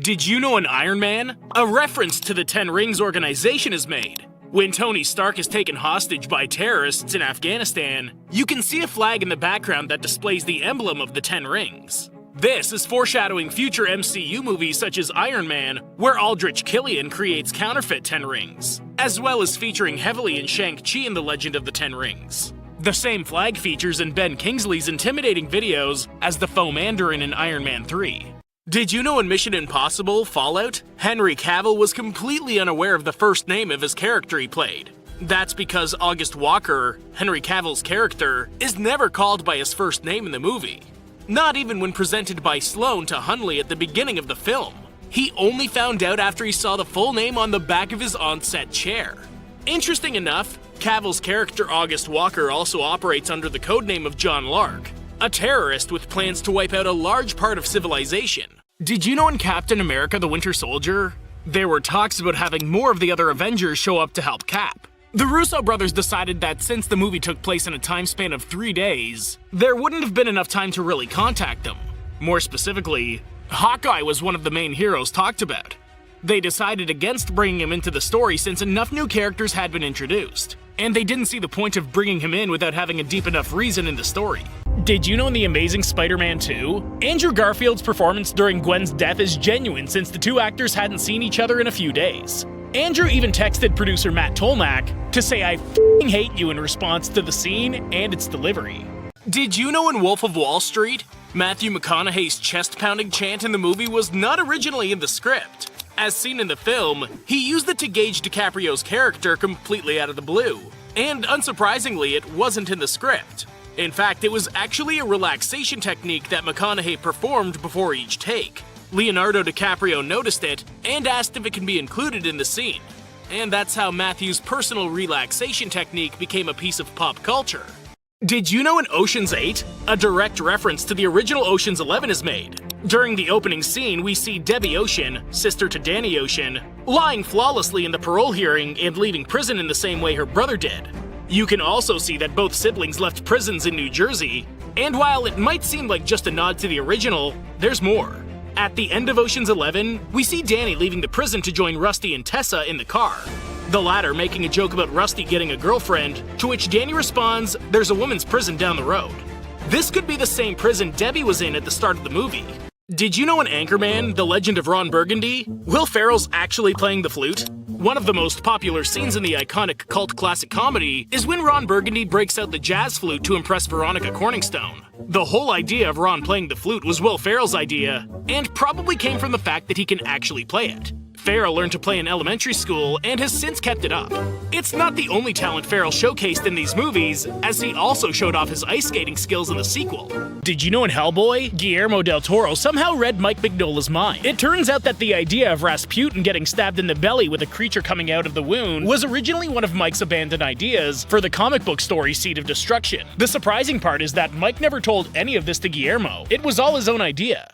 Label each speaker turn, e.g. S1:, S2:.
S1: Did you know in Iron Man, a reference to the Ten Rings organization is made? When Tony Stark is taken hostage by terrorists in Afghanistan, you can see a flag in the background that displays the emblem of the Ten Rings. This is foreshadowing future MCU movies such as Iron Man, where Aldrich Killian creates counterfeit Ten Rings, as well as featuring heavily in Shang-Chi and the Legend of the Ten Rings. The same flag features in Ben Kingsley's intimidating videos as the Foe-Mandarin in Iron Man 3. Did you know in Mission Impossible Fallout, Henry Cavill was completely unaware of the first name of his character he played? That's because August Walker, Henry Cavill's character, is never called by his first name in the movie. Not even when presented by Sloane to Hunley at the beginning of the film. He only found out after he saw the full name on the back of his on-set chair. Interesting enough, Cavill's character August Walker also operates under the codename of John Lark, a terrorist with plans to wipe out a large part of civilization. Did you know in Captain America the Winter Soldier, there were talks about having more of the other Avengers show up to help Cap? The Russo brothers decided that since the movie took place in a time span of 3 days, there wouldn't have been enough time to really contact them. More specifically, Hawkeye was one of the main heroes talked about. They decided against bringing him into the story since enough new characters had been introduced, and they didn't see the point of bringing him in without having a deep enough reason in the story. Did you know in The Amazing Spider-Man 2, Andrew Garfield's performance during Gwen's death is genuine since the two actors hadn't seen each other in a few days? Andrew even texted producer Matt Tolmach to say "I f***ing hate you" in response to the scene and its delivery. Did you know in Wolf of Wall Street, Matthew McConaughey's chest-pounding chant in the movie was not originally in the script? As seen in the film, he used it to gauge DiCaprio's character completely out of the blue. And unsurprisingly, it wasn't in the script. In fact, it was actually a relaxation technique that McConaughey performed before each take. Leonardo DiCaprio noticed it and asked if it can be included in the scene. And that's how Matthew's personal relaxation technique became a piece of pop culture. Did you know in Ocean's 8, a direct reference to the original Ocean's 11 is made? During the opening scene, we see Debbie Ocean, sister to Danny Ocean, lying flawlessly in the parole hearing and leaving prison in the same way her brother did. You can also see that both siblings left prisons in New Jersey, and while it might seem like just a nod to the original, there's more. At the end of Ocean's 11, we see Danny leaving the prison to join Rusty and Tessa in the car. The latter making a joke about Rusty getting a girlfriend, to which Danny responds, "There's a women's prison down the road." This could be the same prison Debbie was in at the start of the movie. Did you know in Anchorman, The Legend of Ron Burgundy, Will Ferrell's actually playing the flute? One of the most popular scenes in the iconic cult classic comedy is when Ron Burgundy breaks out the jazz flute to impress Veronica Corningstone. The whole idea of Ron playing the flute was Will Ferrell's idea, and probably came from the fact that he can actually play it. Ferrell learned to play in elementary school and has since kept it up. It's not the only talent Ferrell showcased in these movies, as he also showed off his ice skating skills in the sequel. Did you know in Hellboy, Guillermo del Toro somehow read Mike Mignola's mind? It turns out that the idea of Rasputin getting stabbed in the belly with a creature coming out of the wound was originally one of Mike's abandoned ideas for the comic book story Seed of Destruction. The surprising part is that Mike never told any of this to Guillermo. It was all his own idea.